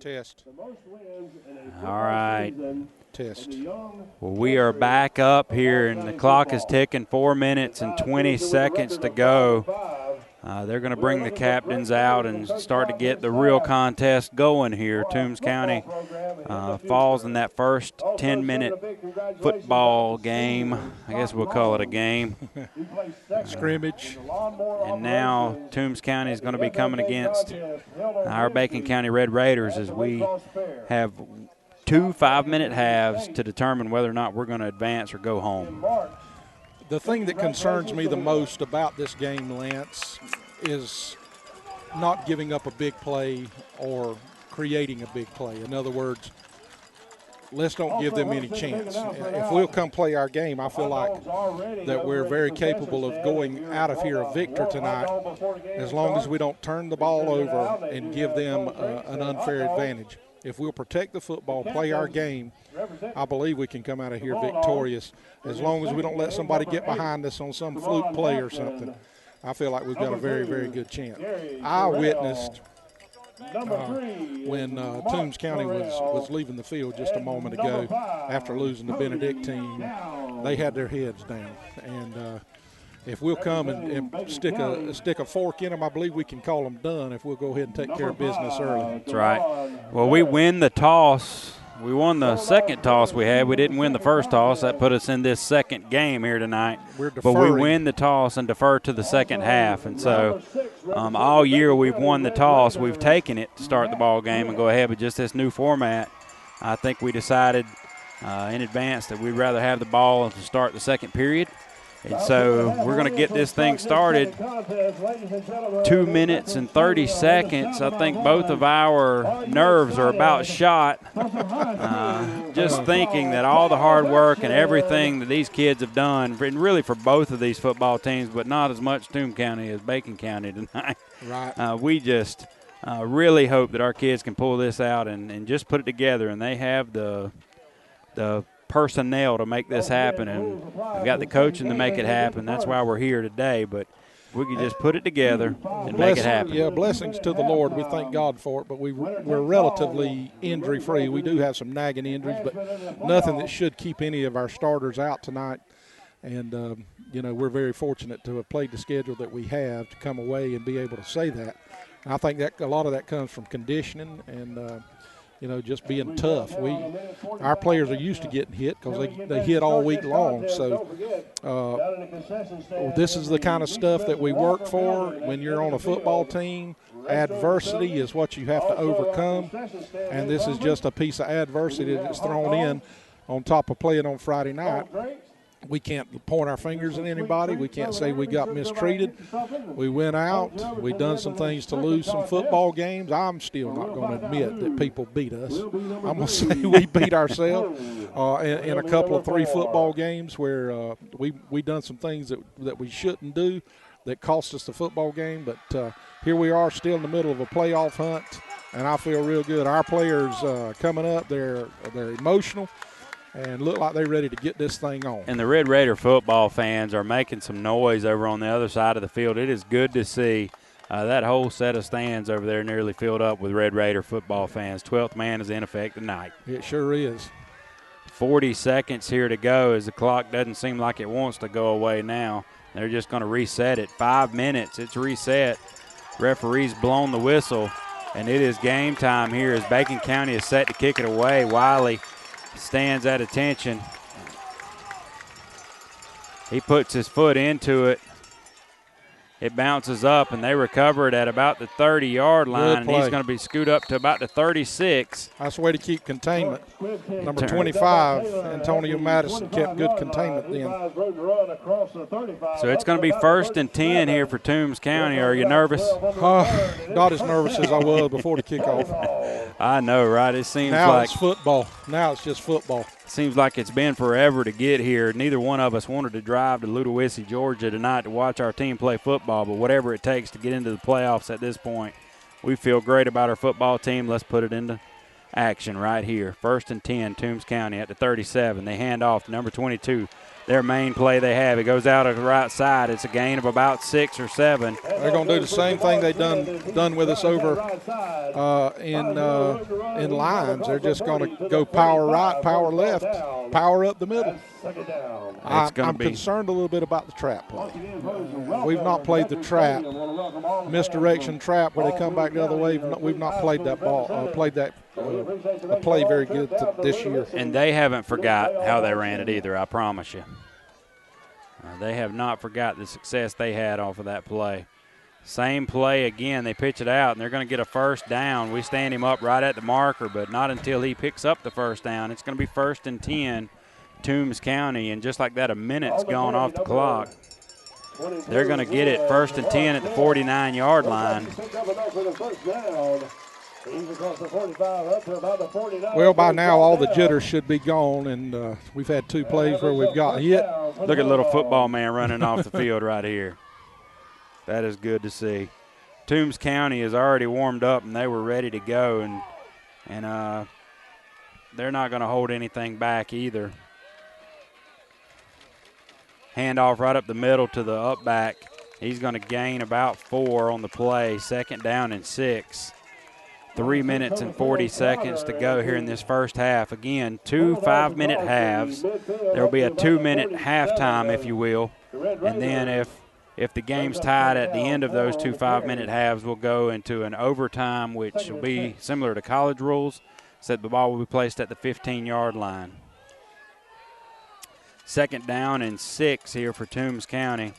Test. All right. Test. Well, we are back up here, and the clock is ticking. 4 minutes and 20 seconds to go. They're going to bring the captains out and start to get the real contest going here. Toombs County falls in that first 10-minute football game. I guess we'll call it a game. Scrimmage. And now Toombs County is going to be coming against our Bacon County Red Raiders as we have 2 5-minute halves to determine whether or not we're going to advance or go home. The thing that concerns me the most about this game, Lance, is not giving up a big play or creating a big play. In other words, let's don't give them any chance. If we'll come play our game, I feel like that we're very capable of going out of here a victor tonight as long as we don't turn the ball over and give them an unfair advantage. If we'll protect the football, play our game, I believe we can come out of here victorious as long as we don't let somebody get behind us on some fluke play or something. I feel like we've got a very, very good chance. I witnessed when Toombs County was leaving the field just a moment ago after losing to Benedictine, they had their heads down. And if we'll come and stick a fork in them, I believe we can call them done if we'll go ahead and take care of business early. That's right. Well, we win the toss. We won the second toss we had. We didn't win the first toss. That put us in this second game here tonight. But we win the toss and defer to the second half. And so all year we've won the toss. We've taken it to start the ball game and go ahead. But just this new format, I think we decided in advance that we'd rather have the ball to start the second period. And so we're going to get this thing started. 2 minutes and 30 seconds. I think both of our nerves are about shot. Just thinking that all the hard work and everything that these kids have done, and really for both of these football teams, but not as much Toombs County as Bacon County tonight. Right. We just really hope that our kids can pull this out and just put it together. And they have the personnel to make this happen, and we've got the coaching to make it happen. That's why we're here today. But we can just put it together and make it happen. Yeah, blessings to the Lord. We thank God for it, but we're relatively injury-free. We do have some nagging injuries, but nothing that should keep any of our starters out tonight. And, we're very fortunate to have played the schedule that we have to come away and be able to say that. And I think that a lot of that comes from conditioning and just being tough. Our players are used to getting hit because they hit all week long. So this is the kind of stuff that we work for when you're on a football team. Adversity is what you have to overcome, and this is just a piece of adversity that's thrown in on top of playing on Friday night. We can't point our fingers at anybody. We can't say we got mistreated. We went out. We done some things to lose some football games. I'm still not going to admit that people beat us. I'm going to say we beat ourselves in a couple of 3 football games where we done some things that we shouldn't do that cost us the football game. But here we are still in the middle of a playoff hunt, and I feel real good. Our players coming up, they're emotional and look like they're ready to get this thing on. And the Red Raider football fans are making some noise over on the other side of the field. It is good to see that whole set of stands over there nearly filled up with Red Raider football fans. 12th man is in effect tonight. It sure is. 40 seconds here to go as the clock doesn't seem like it wants to go away now. They're just going to reset it. 5 minutes, it's reset. Referee's blown the whistle, and it is game time here as Bacon County is set to kick it away. Wiley stands at attention. He puts his foot into it. It bounces up, and they recover it at about the 30-yard line, and he's going to be scooted up to about the 36. That's the way to keep containment. Number 25, Antonio Madison, kept good containment then. So it's going to be 1st and 10 here for Toombs County. Are you nervous? Not as nervous as I was before the kickoff. I know, right? It seems now like it's football. Now it's just football. Seems like it's been forever to get here. Neither one of us wanted to drive to Ludowici, Georgia tonight to watch our team play football, but whatever it takes to get into the playoffs at this point, we feel great about our football team. Let's put it into action right here. 1st and 10, Toombs County at the 37. They hand off to number 22. Their main play they have. It goes out of the right side. It's a gain of about 6 or 7. They're going to do the same thing they done with us over in lines. They're just going to go power right, power left, power up the middle. I'm concerned a little bit about the trap play. We've not played the trap, misdirection trap where they come back the other way. We've not played that play very good this year. And they haven't forgot how they ran it either, I promise you. They have not forgot the success they had off of that play. Same play again. They pitch it out, and they're going to get a 1st down. We stand him up right at the marker, but not until he picks up the 1st down. It's going to be 1st and 10, Toombs County, and just like that, a minute's gone off the clock. They're going to get it 1st and 10 at the 49-yard line. Well, by now all the jitters should be gone, and we've had 2 plays where we've got hit. Look at little football man running off the field right here. That is good to see. Toombs County is already warmed up, and they were ready to go, and they're not going to hold anything back either. Handoff right up the middle to the up back. He's going to gain about 4 on the play. 2nd down and 6. 3 minutes and 40 seconds to go here in this first half. Again, 2 5-minute halves. There will be a 2-minute halftime, if you will. And then if the game's tied at the end of those 2 5-minute halves, we'll go into an overtime, which will be similar to college rules, except the ball will be placed at the 15-yard line. 2nd down and 6 here for Toombs County.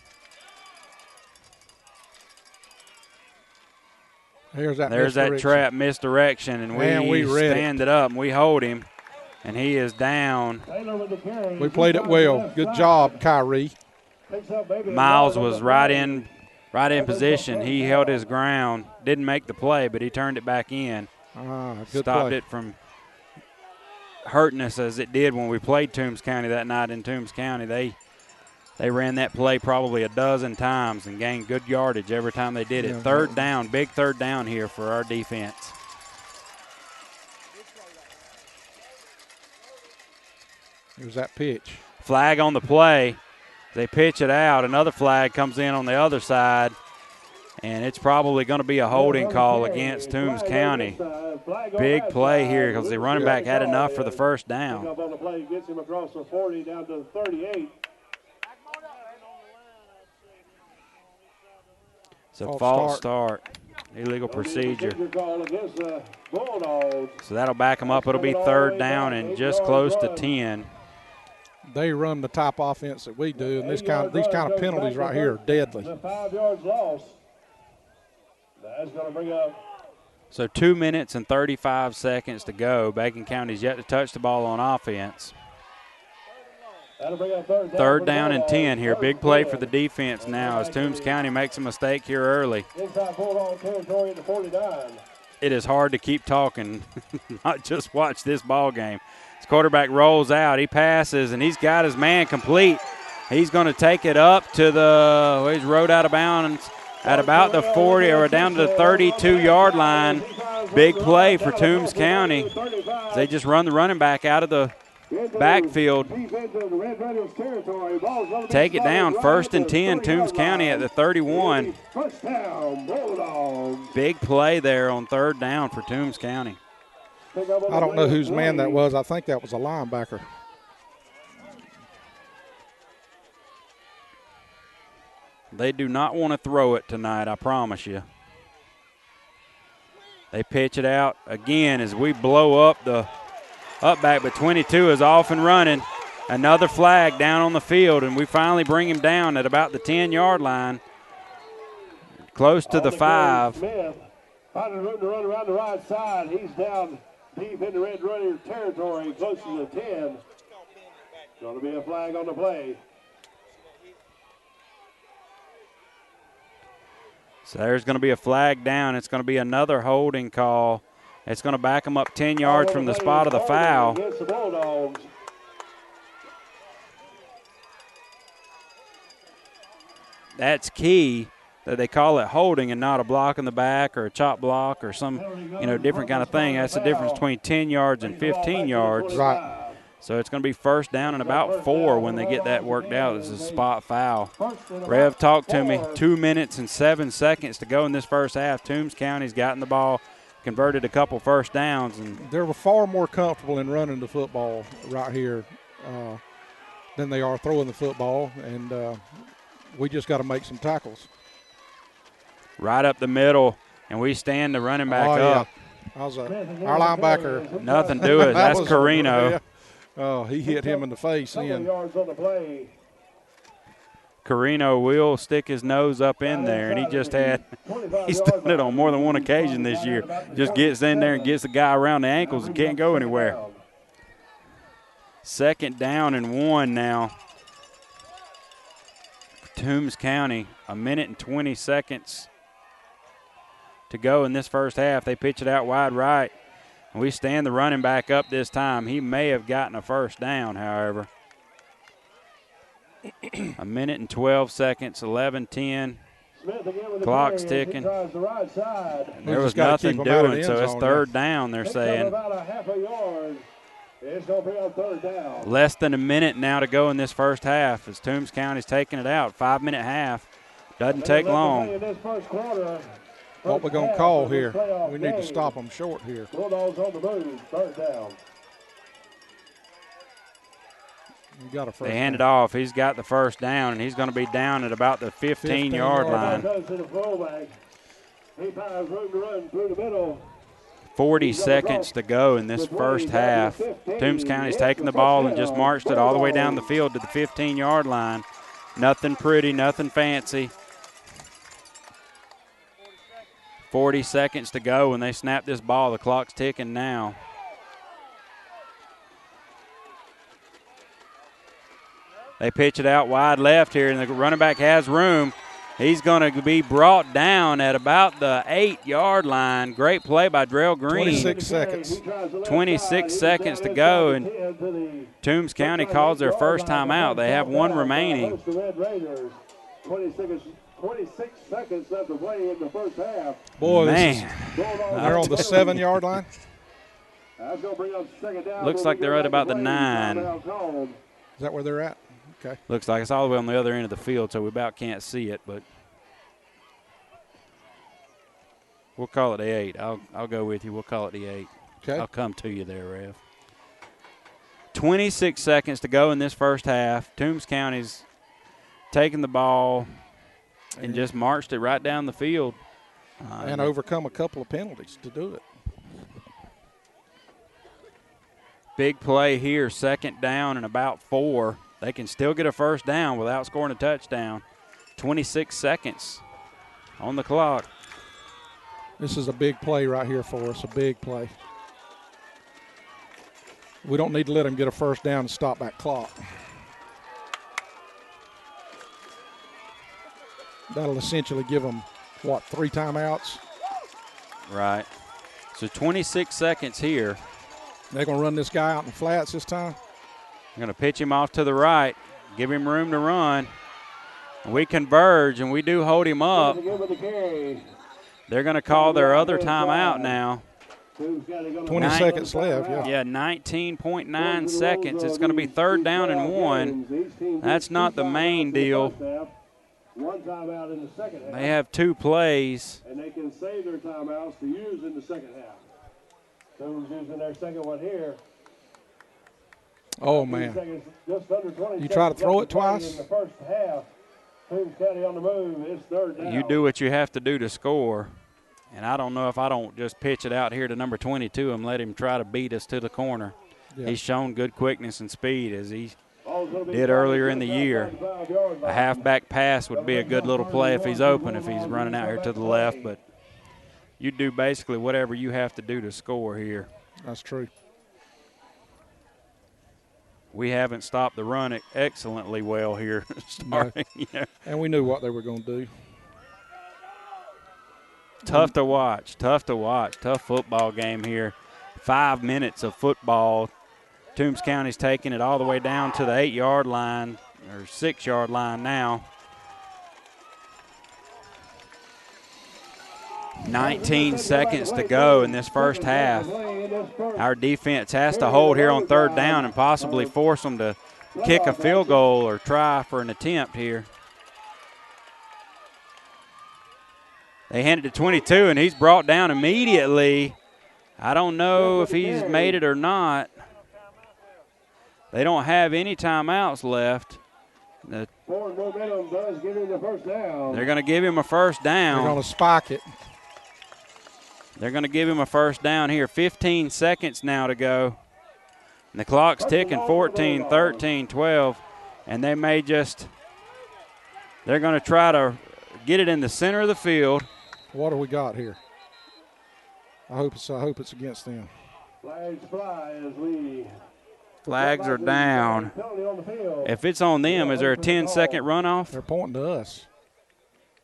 There's that trap misdirection, and we stand it up, and we hold him, and he is down. We played it well. Good job, Kyrie. Miles was right in position. He held his ground, didn't make the play, but he turned it back in. Stopped it from hurting us as it did when we played Toombs County that night in Toombs County. They ran that play probably a dozen times and gained good yardage every time they did it. 3rd down, big 3rd down here for our defense. Here's that pitch. Flag on the play. They pitch it out. Another flag comes in on the other side, and it's probably going to be a holding call against Toombs County. Big play here because the running back had enough for the 1st down. Gets him across the 40 down to the 38. It's a false start. Illegal procedure. So that'll back them up. It'll be 3rd down and just close to 10. They run the type offense that we do, and these kind of penalties right here are deadly. 5 yards lost. That's going to bring up. So 2 minutes and 35 seconds to go. Bacon County's yet to touch the ball on offense. 3rd down and 10 here. Big play for the defense now as Toombs County makes a mistake here early. It is hard to keep talking, not just watch this ball game. His quarterback rolls out. He passes, and he's got his man complete. He's going to take it up to he's rode out of bounds at about the 40 or down to the 32-yard line. Big play for Toombs County. They just run the running back out of the backfield. Take it down, 1st and 10, Toombs County at the 31. Big play there on 3rd down for Toombs County. I don't know whose man that was. I think that was a linebacker. They do not want to throw it tonight, I promise you. They pitch it out again as we blow up the up back, but 22 is off and running. Another flag down on the field, and we finally bring him down at about the 10-yard line, close to the 5. Smith finding room to run around the right side. He's down deep in the Red Runner territory, close to the 10. Going to be a flag on the play. So there's going to be a flag down. It's going to be another holding call. It's going to back them up 10 yards from the spot of the foul. That's key they call it holding and not a block in the back or a chop block or some, different kind of thing. That's the difference between 10 yards and 15 yards. Right. So it's going to be first down and about 4 when they get that worked out. This is a spot foul. Rev talked to me. 2 minutes and 7 seconds to go in this first half. Toombs County's gotten the ball, converted a couple first downs. And they're far more comfortable in running the football right here than they are throwing the football, and we just got to make some tackles. Right up the middle, and we stand the running back up. Our linebacker. Nothing to do with it. That's Carino. Yeah. Oh, he hit him in the face. Carino will stick his nose up in there, and he's done it on more than one occasion this year. Just gets in there and gets the guy around the ankles and can't go anywhere. Second down and 1 now. Toombs County, 1 minute and 20 seconds to go in this first half. They pitch it out wide right. And we stand the running back up this time. He may have gotten a first down, however. 1 minute and 12 seconds, 11-10. Clock's ticking. And there was nothing doing, so it's third down, they're saying. Less than a minute now to go in this first half as Toombs County's taking it out. 5-minute half. Doesn't take long. What we're going to call here, we need to stop them short here. Bulldogs on the move, third down. You got a first they hand it off. He's got the first down, and he's going to be down at about the 15-yard line. He finds room to run through the middle. 40 seconds to go in this first half. Toombs County's taken the ball and just marched it all the way down the field to the 15-yard line. Nothing pretty, nothing fancy. 40 seconds to go when they snap this ball. The clock's ticking now. They pitch it out wide left here, and the running back has room. He's going to be brought down at about the 8-yard line. Great play by Drell Green. 26 seconds. 26 seconds to go, and Toombs County calls their first time out. They have one remaining. 26 seconds left to play in the first half. Boy, man. They're on the 7-yard line. Looks like they're at about the 9. Is that where they're at? Okay. Looks like it's all the way on the other end of the field, so we about can't see it, but we'll call it the 8. I'll go with you. We'll call it the 8. Okay. I'll come to you there, Rev. 26 seconds to go in this first half. Toombs County's taking the ball and just marched it right down the field. And overcome a couple of penalties to do it. Big play here, second down and about 4. They can still get a first down without scoring a touchdown. 26 seconds on the clock. This is a big play right here for us, a big play. We don't need to let them get a first down and stop that clock. That'll essentially give them, 3 timeouts? Right. So 26 seconds here. They're going to run this guy out in the flats this time? They're going to pitch him off to the right, give him room to run. We converge, and we do hold him up. They're going to call their other timeout now. 20 seconds left, yeah. Yeah, 19.9 seconds. It's going to be third down and 1. That's not the main deal. One timeout in the second half. They have 2 plays. And they can save their timeouts to use in the second half. Toombs using their second one here. Oh, man. Just under 20 you try to throw it twice? In the first half, Toombs County on the move. It's third down. You do what you have to do to score. And I don't know if I don't just pitch it out here to number 22 and let him try to beat us to the corner. Yeah. He's shown good quickness and speed as he did earlier in the year. A halfback pass would be a good little play if he's open, if he's running out here to the left. But you do basically whatever you have to do to score here. That's true. We haven't stopped the run excellently well here starting. No. Yeah. And we knew what they were going to do. Tough to watch. Tough football game here. 5 minutes of football. Toombs County's taking it all the way down to the 8-yard line, or 6-yard line now. 19 seconds to go in this first half. Our defense has to hold here on third down and possibly force them to kick a field goal or try for an attempt here. They hand it to 22, and he's brought down immediately. I don't know if he's made it or not. They don't have any timeouts left. They're going to give him a first down. They're going to spike it. They're going to give him a first down here. 15 seconds now to go. And the clock's ticking, 14, 13, 12. And they may just – they're going to try to get it in the center of the field. What do we got here? I hope it's against them. Flags fly as we – Flags are down. If it's on them, is there a 10-second runoff? They're pointing to us.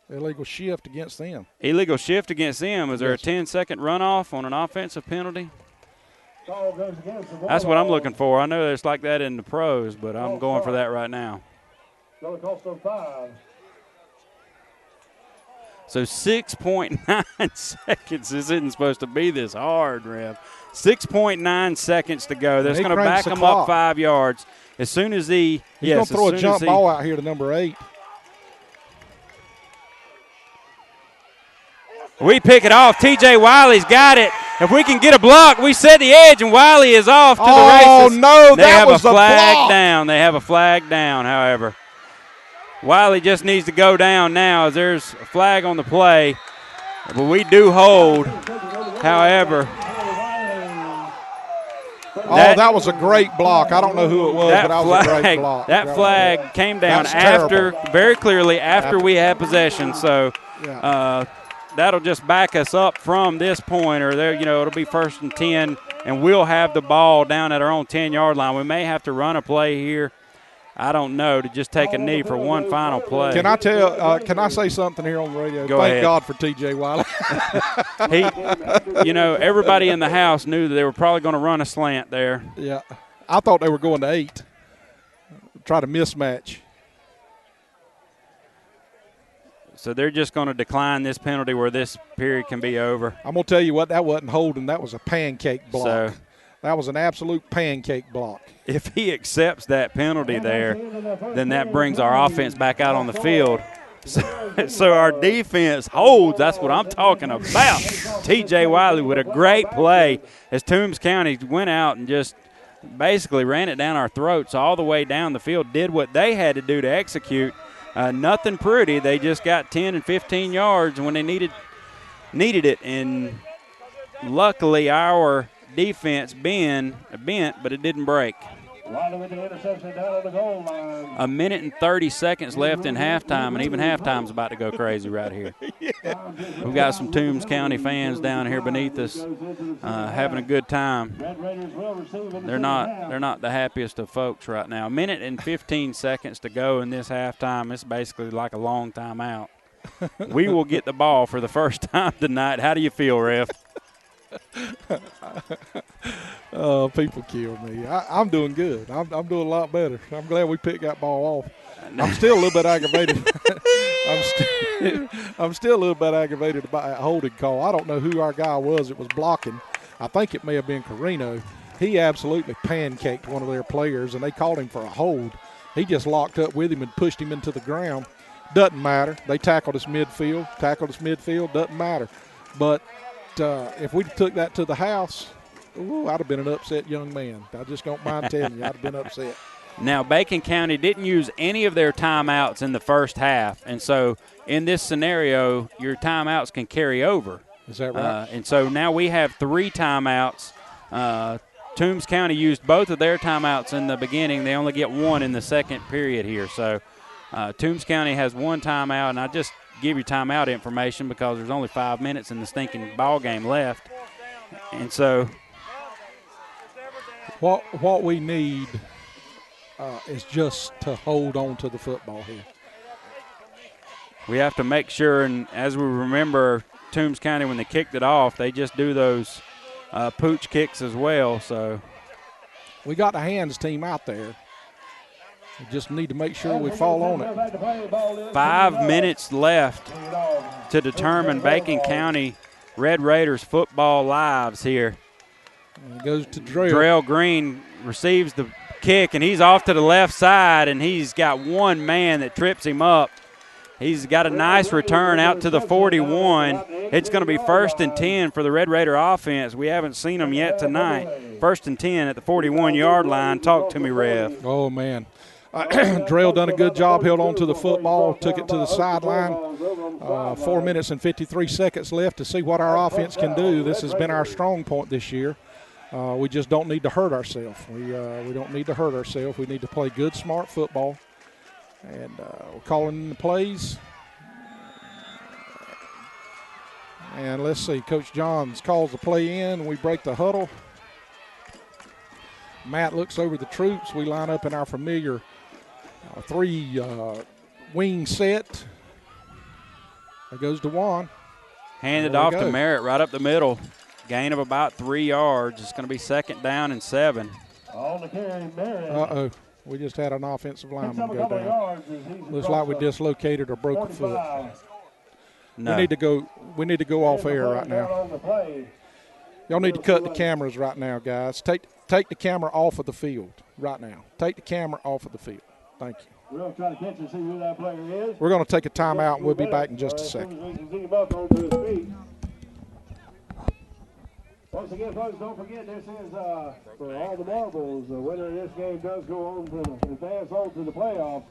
Illegal shift against them. Illegal shift against them. Is there a 10-second runoff on an offensive penalty? That's what I'm looking for. I know it's like that in the pros, but I'm going for that right now. So 6.9 seconds. This isn't supposed to be this hard, Rev. 6.9 seconds to go. That's going to back him up 5 yards. As soon as he's going to throw a jump ball out here to number 8. We pick it off. T.J. Wiley's got it. If we can get a block, we set the edge, and Wiley is off to the races. Oh, no, that was a flag down. They have a flag down, however. Wiley just needs to go down now as there's a flag on the play. But we do hold, however. That was a great block. I don't know who it was, but that was a great block. That flag came down very clearly after we had possession. So that'll just back us up from this point, or it'll be 1st and 10, and we'll have the ball down at our own 10-yard line. We may have to run a play here. I don't know, to just take a knee for one final play. Can I say something here on the radio? Go ahead. Thank God for T.J. Wiley. Everybody in the house knew that they were probably going to run a slant there. Yeah. I thought they were going to 8. Try to mismatch. So they're just going to decline this penalty where this period can be over. I'm going to tell you what, that wasn't holding. That was a pancake block. That was an absolute pancake block. If he accepts that penalty there, then that brings our offense back out on the field. So our defense holds. That's what I'm talking about. T.J. Wiley with a great play as Toombs County went out and just basically ran it down our throats all the way down the field, did what they had to do to execute. Nothing pretty. They just got 10 and 15 yards when they needed it, and luckily our defense bent, but it didn't break. A minute and 30 seconds left in halftime, and even halftime's about to go crazy right here. We've got some Toombs County fans down here beneath us having a good time. They're not the happiest of folks right now. A minute and 15 seconds to go in this halftime. It's basically like a long time out. We will get the ball for the first time tonight. How do you feel, Ref? Oh, people kill me. I'm doing good. I'm doing a lot better. I'm glad we picked that ball off. I'm still a little bit aggravated. I'm still a little bit aggravated about that holding call. I don't know who our guy was that was blocking. I think it may have been Carino. He absolutely pancaked one of their players, and they called him for a hold. He just locked up with him and pushed him into the ground. Doesn't matter. They tackled us midfield. Doesn't matter. But if we took that to the house, I'd have been an upset young man. I just don't mind telling you, I'd have been upset. Now, Bacon County didn't use any of their timeouts in the first half, and so in this scenario, your timeouts can carry over. Is that right? And so now we have 3 timeouts. Toombs County used both of their timeouts in the beginning. They only get 1 in the second period here. So Toombs County has 1 timeout, and I just give you timeout information because there's only 5 minutes in the stinking ball game left. And so what we need is just to hold on to the football here. We have to make sure, and as we remember, Toombs County, when they kicked it off, they just do those pooch kicks as well. So we got the hands team out there. We just need to make sure we fall on it. 5 minutes left to determine Bacon County Red Raiders football lives here. And it goes to Drell. Drell Green receives the kick, and he's off to the left side, and he's got one man that trips him up. He's got a nice return out to the 41. It's going to be 1st and 10 for the Red Raider offense. We haven't seen them yet tonight. 1st and 10 at the 41-yard line. Talk to me, Rev. Oh, man. Drell done a good job, held on to the football, took it to the sideline. 4 minutes and 53 seconds left to see what our offense can do. This has been our strong point this year. We just don't need to hurt ourselves. We don't need to hurt ourselves. We need to play good, smart football. And we're calling the plays. And let's see, Coach Johns calls the play in. We break the huddle. Matt looks over the troops. We line up in our familiar 3 wing set. There goes Dewan. Handed off to Merritt right up the middle. Gain of about 3 yards. It's going to be 2nd down and 7. On the carry, Merritt. Uh-oh. We just had an offensive lineman go down. Looks like we dislocated or broke a foot. No. We need to go off air right now. Y'all need to cut the cameras right now, guys. Take the camera off of the field right now. Take the camera off of the field. Thank you. We're going to try to catch and see who that player is. We're going to take a timeout, and we'll be back in just a second. Once again, folks, don't forget this is for all the marbles. The winner of this game does go on to advance on to the playoffs.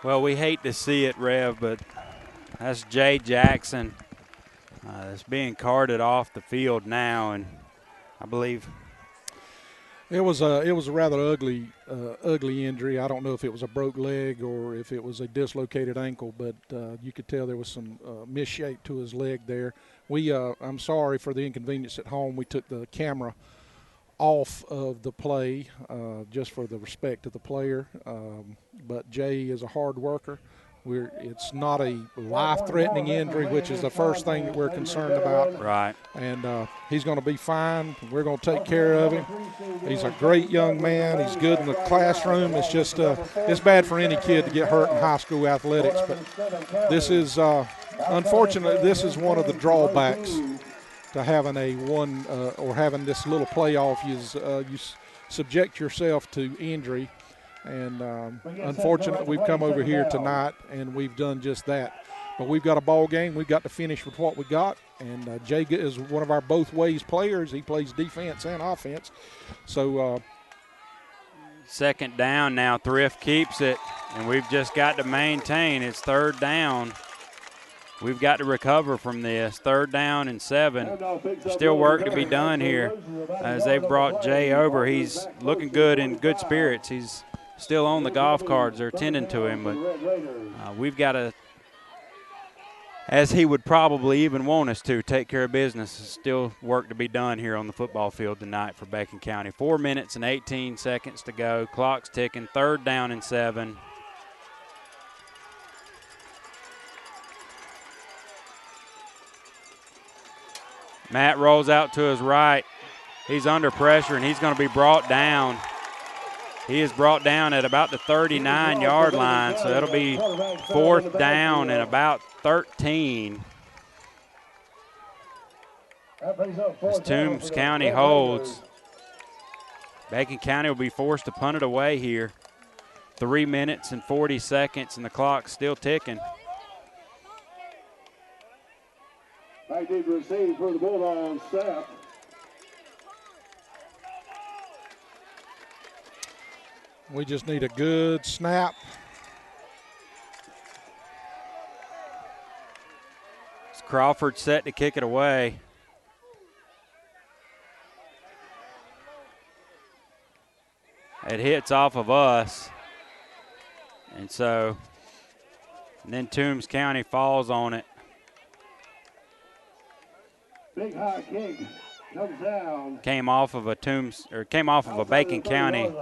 Well, we hate to see it, Rev, but that's Jay Jackson that's being carted off the field now, and I believe it was a rather ugly injury. I don't know if it was a broke leg or if it was a dislocated ankle, but you could tell there was some misshape to his leg there. I'm sorry for the inconvenience at home. We took the camera off of the play just for the respect of the player, but Jay is a hard worker. It's not a life-threatening injury, which is the first thing that we're concerned about. Right. And he's going to be fine. We're going to take care of him. He's a great young man. He's good in the classroom. It's just it's bad for any kid to get hurt in high school athletics. But this is, unfortunately, this is one of the drawbacks to having having this little playoff. You subject yourself to injury. And unfortunately, we've come over here tonight, and we've done just that. But we've got a ball game. We've got to finish with what we got. And Jay is one of our both ways players. He plays defense and offense. So second down now. Thrift keeps it, and we've just got to maintain. It's third down. We've got to recover from this. Third down and 7. There's still work to be done here as they've brought Jay over. He's looking good, in good spirits. He's still on the golf carts. They're tending to him, but we've got to, as he would probably even want us to, take care of business. There's still work to be done here on the football field tonight for Benedictine County. 4 minutes and 18 seconds to go. Clock's ticking. Third down and 7. Matt rolls out to his right. He's under pressure, and he's going to be brought down. He is brought down at about the 39-yard line, so it'll be fourth down and about 13. As Toombs County holds, Benedictine County will be forced to punt it away here. 3 minutes and 40 seconds, and the clock's still ticking. Back deep receive for the Bulldogs, Seth. We just need a good snap. It's Crawford set to kick it away. It hits off of us. And then Toombs County falls on it. Big high kick comes down. Came off of a Benedictine County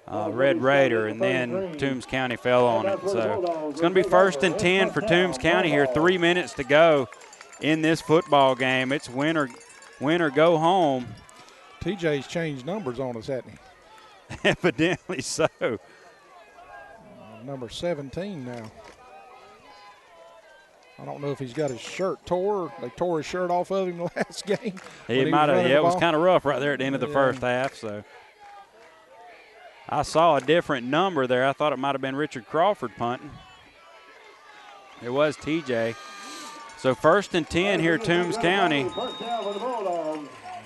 Red Raider, and then Toombs County fell on it. So it's going to be first and 10 for Toombs County here. 3 minutes to go in this football game. It's win or go home. TJ's changed numbers on us, hasn't he? Evidently so. Number 17 now. I don't know if he's got his shirt tore. They tore his shirt off of him the last game. He might have. Yeah, it was kind of rough right there at the end of the first half. So I saw a different number there. I thought it might have been Richard Crawford punting. It was TJ. So first and 10 here, Toombs County.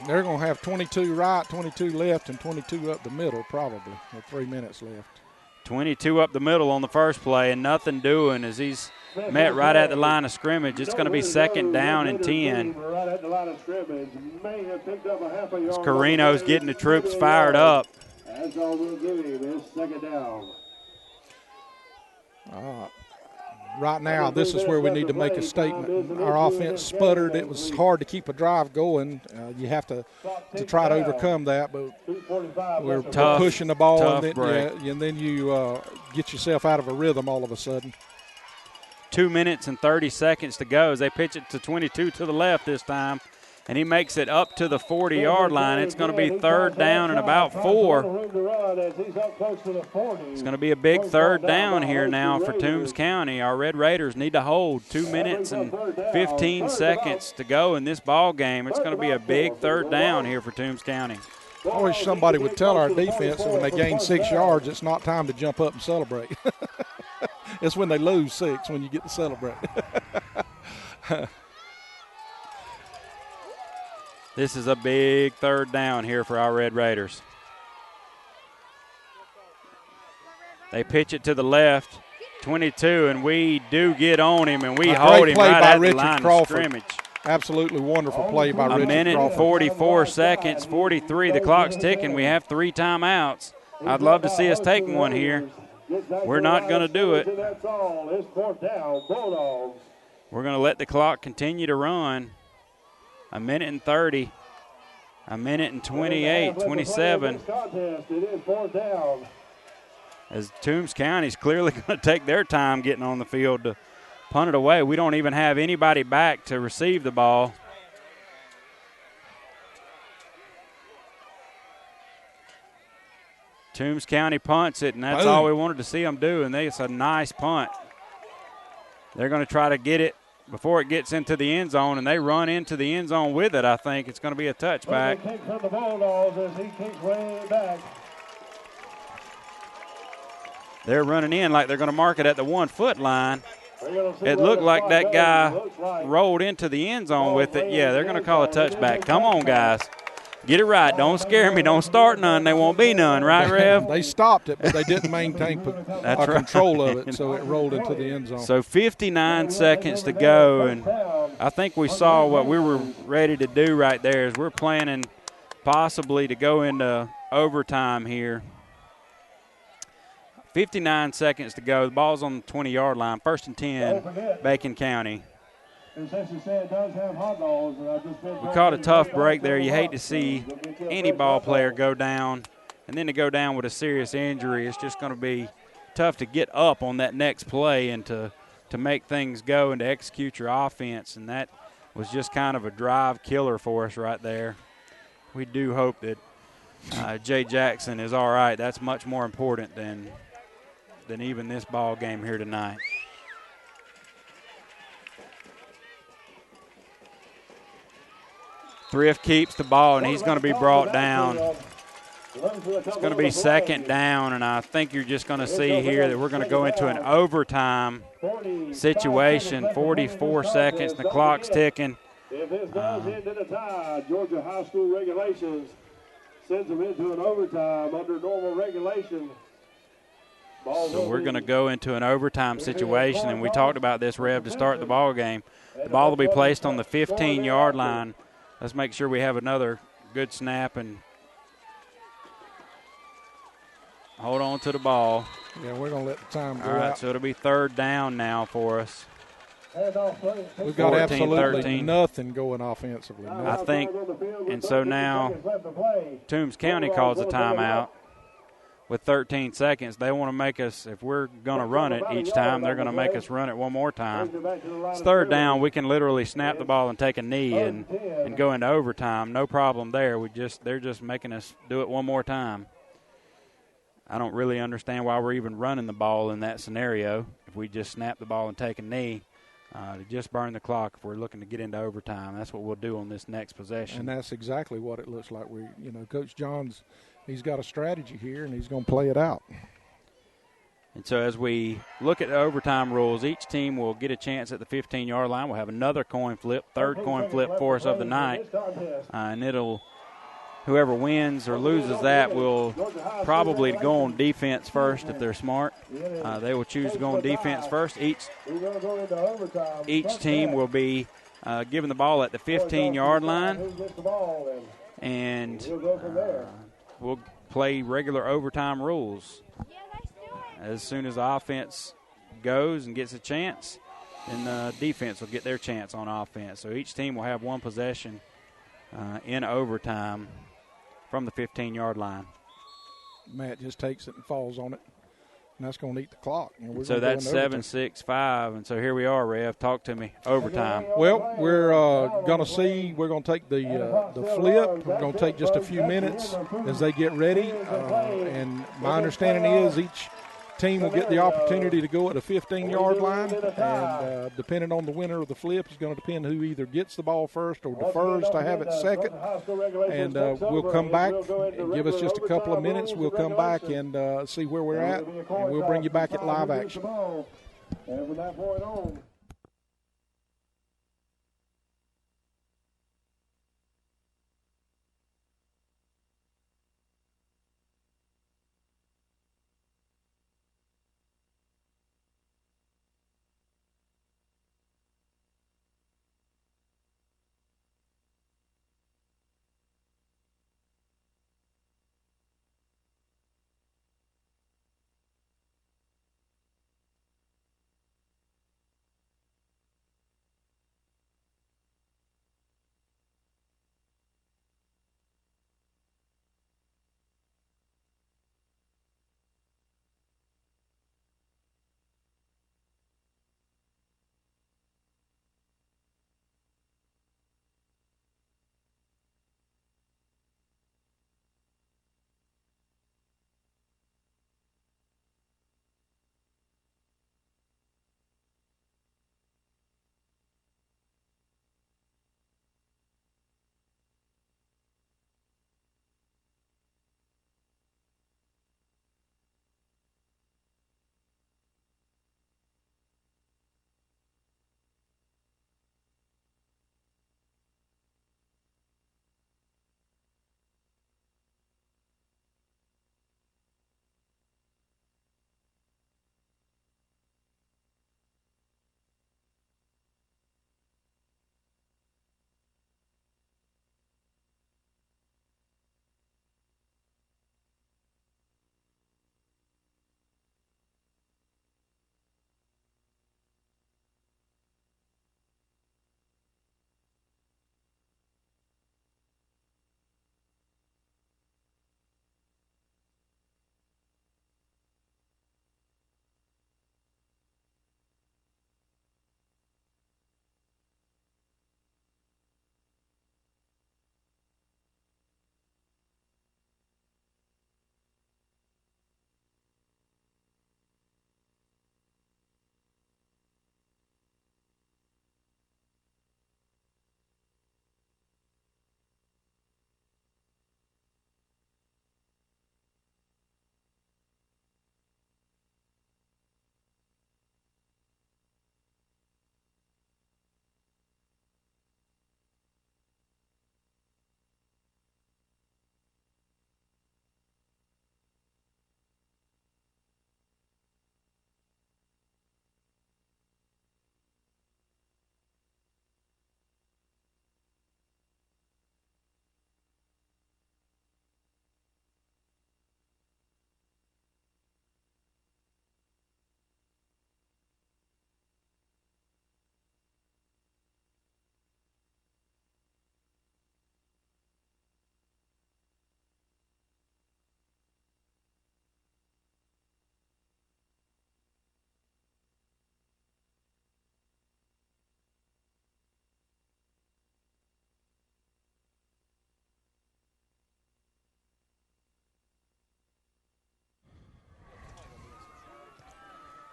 They're going to have 22 right, 22 left, and 22 up the middle probably with 3 minutes left. 22 up the middle on the first play, and nothing doing as he's met right at the line of scrimmage. It's going to be second down and 10. As Carino's getting the troops fired up. That's all we'll give him is second down. Right now, this is where we need to make a statement. Our offense sputtered. It was hard to keep a drive going. You have to try to overcome that, but we're pushing the ball, and then you get yourself out of a rhythm all of a sudden. 2 minutes and 30 seconds to go as they pitch it to 22 to the left this time. And he makes it up to the 40-yard line. It's going to be third down and about 4. It's going to be a big third down here now for Toombs County. Our Red Raiders need to hold 2 minutes and 15 seconds to go in this ball game. It's going to be a big third down here for Toombs County. I wish somebody would tell our defense that when they gain 6 yards, it's not time to jump up and celebrate. It's when they lose 6 when you get to celebrate. This is a big third down here for our Red Raiders. They pitch it to the left 22, and we do get on him, and we hold him right at the line of scrimmage. Absolutely wonderful play by Richard Crawford. A minute and 44 seconds, 43. The clock's ticking. We have 3 timeouts. I'd love to see us take one here. We're not going to do it. We're going to let the clock continue to run. A minute and 30. A minute and 28, 27. As Toombs County's clearly going to take their time getting on the field to punt it away. We don't even have anybody back to receive the ball. Toombs County punts it, and that's all we wanted to see them do, and it's a nice punt. They're going to try to get it before it gets into the end zone, and they run into the end zone with it, I think. It's going to be a touchback. From the Bulldogs as he kicks way back. They're running in like they're going to mark it at the 1-foot line. It looked like that guy rolled into the end zone with it. Yeah, they're going to call a touchback. Come on, guys. Get it right. Don't scare me. Don't start none. There won't be none, right, Rev? They stopped it, but they didn't maintain control of it, so it rolled into the end zone. So 59 seconds to go, and I think we saw what we were ready to do right there is we're planning possibly to go into overtime here. 59 seconds to go. The ball's on the 20-yard line. 1st and 10, Bacon County. We caught a tough break there. You hate to see any ball player go down, and then to go down with a serious injury. It's just going to be tough to get up on that next play and to make things go and to execute your offense, and that was just kind of a drive killer for us right there. We do hope that Jay Jackson is all right. That's much more important than even this ball game here tonight. Thrift keeps the ball, and he's going to be brought down. It's going to be 2nd down, and I think you're just going to see here that we're going to go into an overtime situation. 44 seconds, and the clock's ticking. If this does end in a tie, Georgia high school regulations sends them into an overtime under normal regulation. So we're going to go into an overtime situation, and we talked about this, Rev, to start the ball game. The ball will be placed on the 15-yard line. Let's make sure we have another good snap and hold on to the ball. Yeah, we're going to let the time go All right, out. so it'll be 3rd down now for us. We've got absolutely nothing going offensively. I think, and so now Toombs County calls a timeout. With 13 seconds, they want to make us, if we're going to run it each time, they're going to make us run it one more time. It's 3rd down. We can literally snap the ball and take a knee and go into overtime. No problem there. They're just making us do it one more time. I don't really understand why we're even running the ball in that scenario. If we just snap the ball and take a knee, to just burn the clock if we're looking to get into overtime. That's what we'll do on this next possession. And that's exactly what it looks like. Coach Johns, he's got a strategy here, and he's going to play it out. And so as we look at the overtime rules, each team will get a chance at the 15-yard line. We'll have another coin flip, 3rd coin flip for us of the night. And whoever wins or loses that will probably go on defense first if they're smart. They will choose to go on defense first. Each team will be given the ball at the 15-yard line. And we'll play regular overtime rules. As soon as the offense goes and gets a chance, then the defense will get their chance on offense. So each team will have one possession in overtime from the 15-yard line. Matt just takes it and falls on it, and that's going to eat the clock. So that's 7-6-5, and so here we are, Rev. Talk to me. Overtime. Well, we're going to see. We're going to take the flip. We're going to take just a few minutes as they get ready. And my understanding is each team will get the opportunity to go at a 15-yard line, and depending on the winner of the flip is going to depend who either gets the ball first or defers to have it second. And we'll come back and give us just a couple of minutes. We'll come back and see where we're at, and we'll bring you back at live action. And from that point on,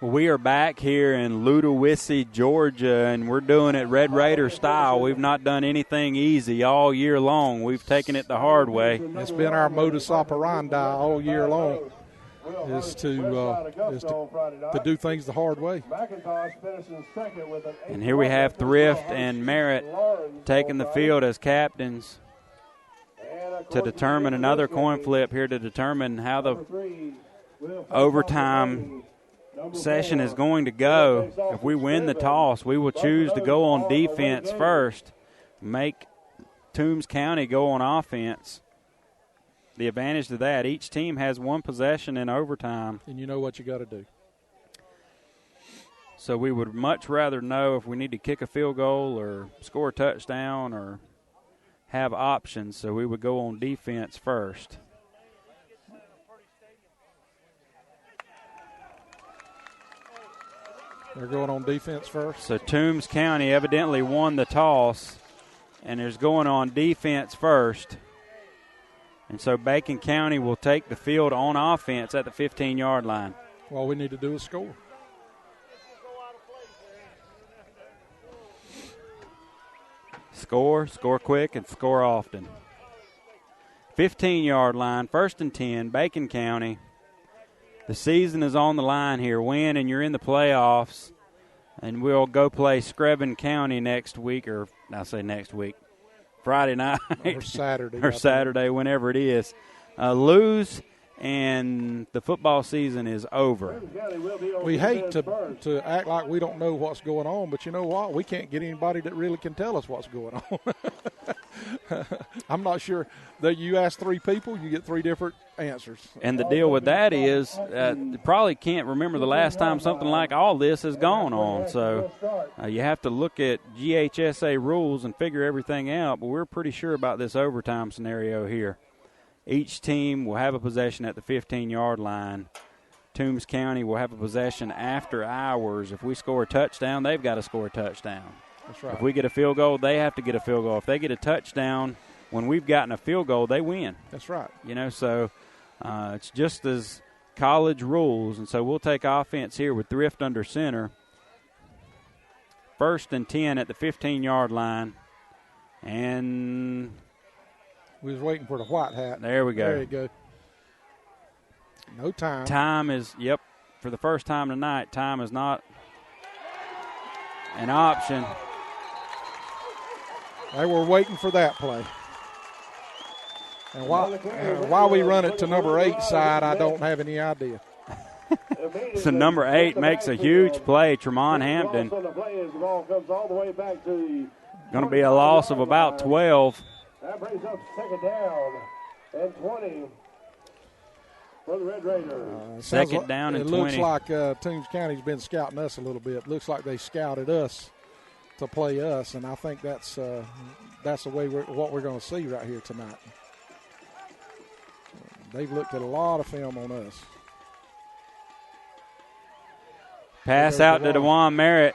We are back here in Ludowici, Georgia, and we're doing it Red Raider style. We've not done anything easy all year long. We've taken it the hard way. It's been our modus operandi all year long, is to do things the hard way. And here we have Thrift and Merritt taking the field as captains to determine another coin flip here to determine how the overtime session is going to go. If we win the toss, we will choose to go on defense first, make Toombs County go on offense. The advantage to that, each team has one possession in overtime. And you know what you got to do. So we would much rather know if we need to kick a field goal or score a touchdown or have options. So we would go on defense first. They're going on defense first. So Toombs County evidently won the toss and is going on defense first. And so Bacon County will take the field on offense at the 15-yard line. All we need to do is score. Score quick, and score often. 15-yard line, 1st and 10, Bacon County. The season is on the line here. Win, and you're in the playoffs. And we'll go play Screven County next week, or I say next week, Friday night. Or Saturday. or Saturday, whenever it is. Lose, and the football season is over. We hate to act like we don't know what's going on, but you know what? We can't get anybody that really can tell us what's going on. I'm not sure that you ask 3 people, you get 3 different answers. And the deal with that is you probably can't remember the last time something like all this has gone on. So you have to look at GHSA rules and figure everything out, but we're pretty sure about this overtime scenario here. Each team will have a possession at the 15-yard line. Toombs County will have a possession after hours. If we score a touchdown, they've got to score a touchdown. That's right. If we get a field goal, they have to get a field goal. If they get a touchdown when we've gotten a field goal, they win. That's right. You know, so it's just as college rules. And so we'll take offense here with Thrift under center. 1st and 10 at the 15-yard line. And we was waiting for the white hat. There we go. There you go. No time. Time is, for the first time tonight, time is not an option. They were waiting for that play. And why we run it to number 8 side, I don't have any idea. So number 8 makes a huge play, Tremont Hampton. Going to be a loss of about 12. That brings up 2nd down and 20 for the Red Raiders. 2nd down and 20. It looks like Toombs County's been scouting us a little bit. It looks like they scouted us to play us, and I think that's the way what we're going to see right here tonight. They've looked at a lot of film on us. Pass out to DeJuan Merritt.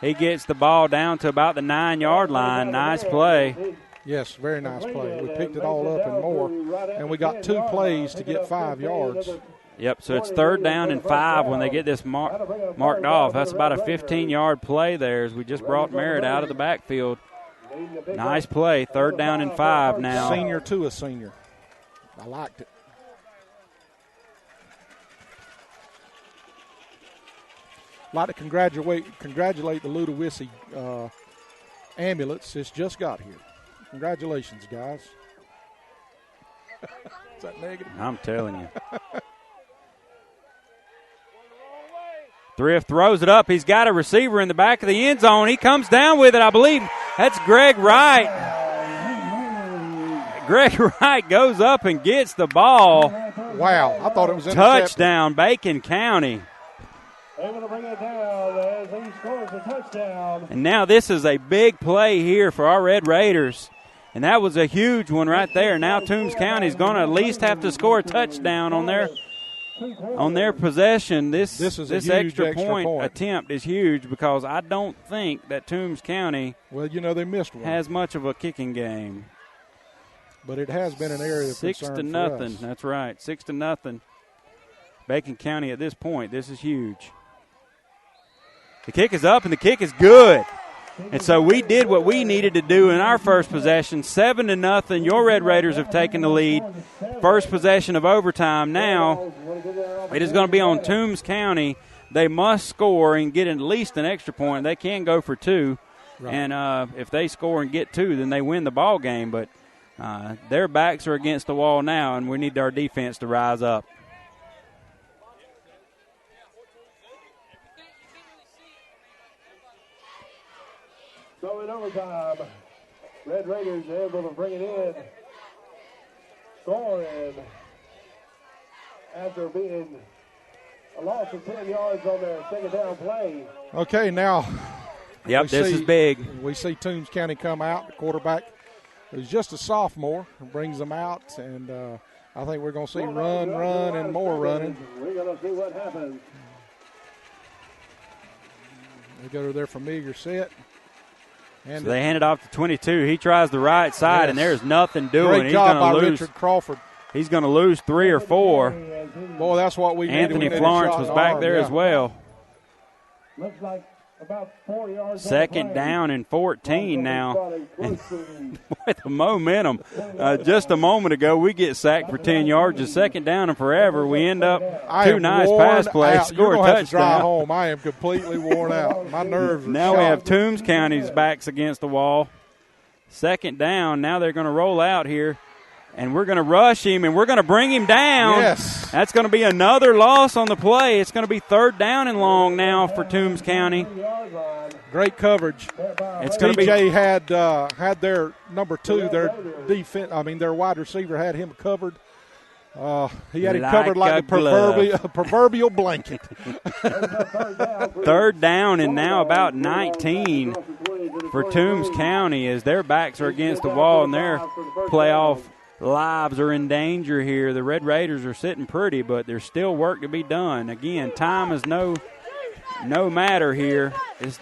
He gets the ball down to about the 9-yard line. Nice play. Yes, very nice play. We picked it all up and more, and we got 2 plays to get 5 yards. Yep, so it's 3rd down and 5 when they get this marked off. That's about a 15-yard play there as we just brought Merritt out of the backfield. Nice play, 3rd down and 5 now. Senior to a senior. I liked it. I'd like to congratulate the Ludowici ambulance. It's just got here. Congratulations, guys. Is that negative? I'm telling you. Thrift throws it up. He's got a receiver in the back of the end zone. He comes down with it, I believe. That's Greg Wright. Greg Wright goes up and gets the ball. Wow, I thought it was touchdown, Bacon County. Able to bring it down as he scores a touchdown. And now this is a big play here for our Red Raiders. And that was a huge one right there. Now Toombs County is going to at least have to score a touchdown on their possession. This extra point attempt is huge because I don't think that Toombs County they missed one. Has much of a kicking game. But it has been an area of concern 6-0. for us. That's right, 6-0. Bacon County at this point. This is huge. The kick is up, and the kick is good. And so we did what we needed to do in our first possession, 7-0. Your Red Raiders have taken the lead. First possession of overtime. Now it is going to be on Toombs County. They must score and get at least an extra point. They can go for 2. Right. And if they score and get 2, then they win the ball game. But their backs are against the wall now, and we need our defense to rise up. So in overtime, Red Raiders are able to bring it in, scoring after being a loss of 10 yards on their second down play. Okay, now. Yep, this is big. We see Toombs County come out. The quarterback, who's just a sophomore, brings them out, and I think we're going to see run, and more running. We're going to see what happens. They go to their familiar set. And so they hand it off to 22. He tries the right side, yes, and there's nothing doing. Great job by Richard Crawford. He's going to lose 3 or 4. Boy, that's what we needed. Anthony Florence was back there as well. Looks like about 4 yards. Second down and 14 now. And with the momentum, just a moment ago, we get sacked for 10 yards. A second down and forever. We end up 2 nice pass plays, score a touchdown. To drive home. I am completely worn out. My nerves are now shot. We have Toombs County's backs against the wall. Second down. Now they're going to roll out here. And we're going to rush him, and we're going to bring him down. Yes. That's going to be another loss on the play. It's going to be 3rd down and long now for Toombs County. Great coverage. It's going to TJ had their number 2, their wide receiver had him covered. He had him covered like a proverbial blanket. 3rd down and now about 19 for Toombs County as their backs are against the wall and their playoff lives are in danger here. The Red Raiders are sitting pretty, but there's still work to be done. Again, time is no matter here.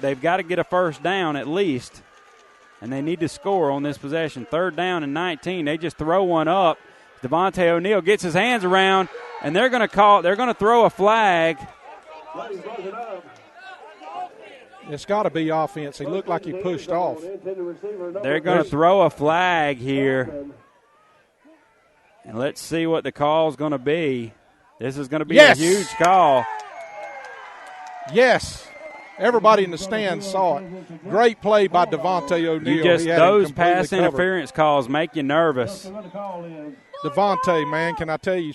They've got to get a first down at least, and they need to score on this possession. 3rd down and 19. They just throw one up. Devontae O'Neal gets his hands around, and they're going to throw a flag. It's got to be offense. He looked like he pushed off. They're going to throw a flag here. And let's see what the call is going to be. This is going to be a huge call. Yes. Everybody in the stands saw it. Great play by Devontae O'Neal. Those pass interference calls make you nervous. Devontae, man, can I tell you,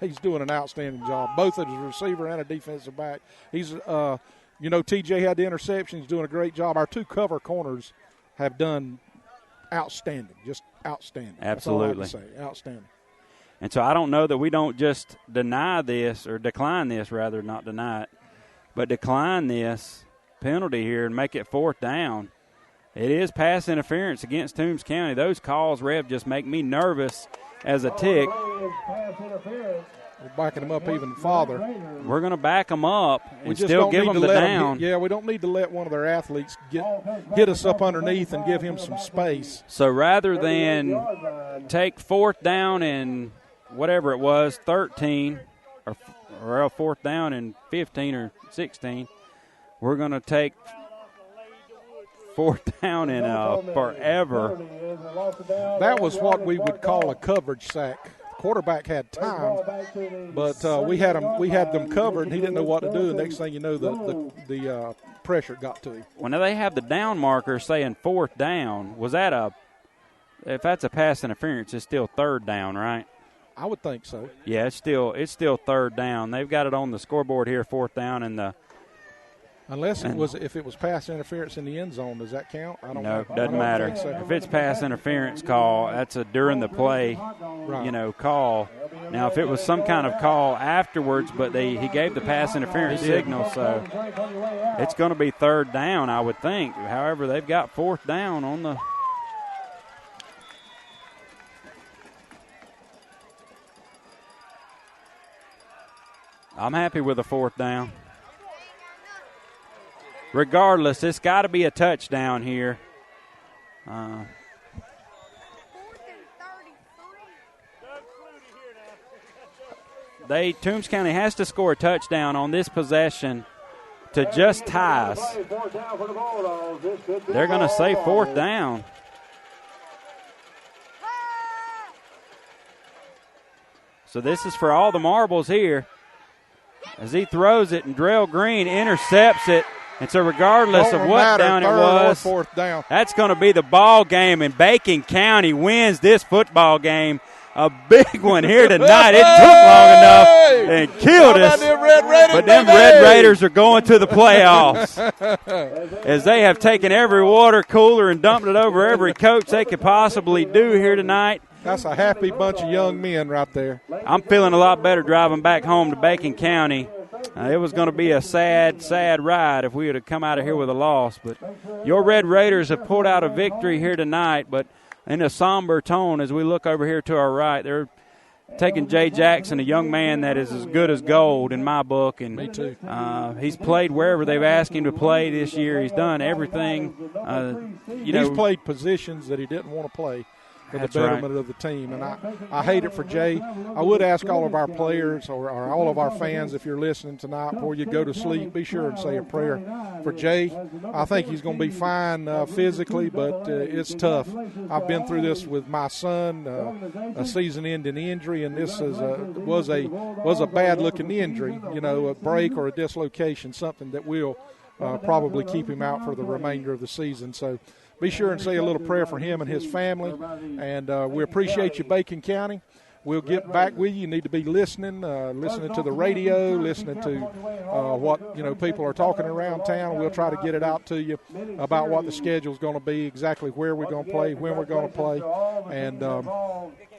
he's doing an outstanding job. Both as a receiver and a defensive back. He's, TJ had the interception. He's doing a great job. Our 2 cover corners have done outstanding, just outstanding. Absolutely. That's all I have to say. Outstanding. And so I don't know that we don't just decline this, not deny it, but decline this penalty here and make it 4th down. It is pass interference against Toombs County. Those calls, Rev, just make me nervous as a tick. We're backing them up even farther. We're going to back them up and still give them the down. We don't need to let one of their athletes get us up underneath and give him some space. So rather than take 4th down and whatever it was, 13, or 4th down and 15 or 16, we're going to take 4th down and forever. That was what we would call a coverage sack. The quarterback had time, but we had them covered, and he didn't know what to do. And next thing you know, the pressure got to him. Well, now they have the down marker saying 4th down. Was that if that's a pass interference, it's still 3rd down, right? I would think so. Yeah, it's still 3rd down. They've got it on the scoreboard here, 4th down, and if it was pass interference in the end zone, does that count? I don't know. No, doesn't matter. So. If it's pass interference call, that's a during the play, call. Now, if it was some kind of call afterwards, but he gave the pass interference signal, so it's going to be 3rd down, I would think. However, they've got 4th down on the. I'm happy with a 4th down. Regardless, it's got to be a touchdown here. Toombs County has to score a touchdown on this possession to just tie us. They're going to say 4th down. So this is for all the marbles here. As he throws it, and Drell Green intercepts it. And so regardless of what down it was, 4th down. That's going to be the ball game, and Bacon County wins this football game. A big one here tonight. It took long enough and killed us. But them Red Raiders are going to the playoffs as they have taken every water cooler and dumped it over every coach they could possibly do here tonight. That's a happy bunch of young men right there. I'm feeling a lot better driving back home to Bacon County. It was going to be a sad, sad ride if we would have come out of here with a loss. But your Red Raiders have pulled out a victory here tonight, but in a somber tone as we look over here to our right. They're taking Jay Jackson, a young man that is as good as gold in my book. And me too. He's played wherever they've asked him to play this year. He's done everything. He's played positions that he didn't want to play for the betterment of the team. And I hate it for Jay. I would ask all of our players or all of our fans, if you're listening tonight, before you go to sleep, be sure and say a prayer for Jay. I think he's going to be fine physically, but it's tough. I've been through this with my son, a season-ending injury, and this was a bad-looking injury, a break or a dislocation, something that will probably keep him out for the remainder of the season. So be sure and say a little prayer for him and his family. And we appreciate you, Bacon County. We'll get back with you. You need to be listening to the radio, listening to what people are talking around town. We'll try to get it out to you about what the schedule's going to be, exactly where we're going to play, when we're going to play. And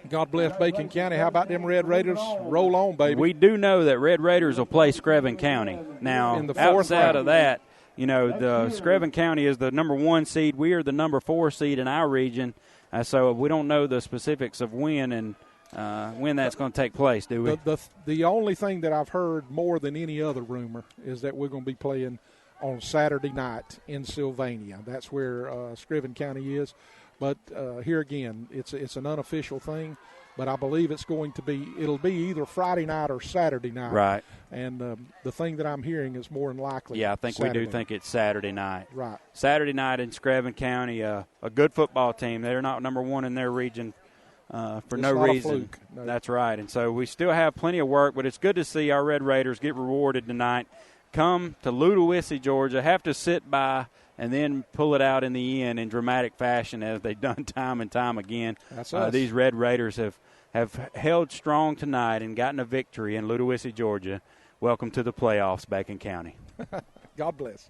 God bless Bacon County. How about them Red Raiders? Roll on, baby. We do know that Red Raiders will play Screven County. Now, in the 4th outside round of that, the Screven County is the number 1 seed. We are the number 4 seed in our region. So we don't know the specifics of when that's going to take place, do we? The only thing that I've heard more than any other rumor is that we're going to be playing on Saturday night in Sylvania. That's where Screven County is. But here again, it's an unofficial thing. But I believe it'll be either Friday night or Saturday night. Right. And the thing that I'm hearing is more than likely Yeah, I think Saturday. we do think it's Saturday night. Right. Saturday night in Screven County, a good football team. They're not number 1 in their region for it's no not reason. A fluke. No. That's right. And so we still have plenty of work, but it's good to see our Red Raiders get rewarded tonight. Come to Ludowici, Georgia, have to sit by and then pull it out in the end in dramatic fashion as they've done time and time again. That's us. These Red Raiders have held strong tonight and gotten a victory in Ludowici, Georgia. Welcome to the playoffs, Bacon County. God bless.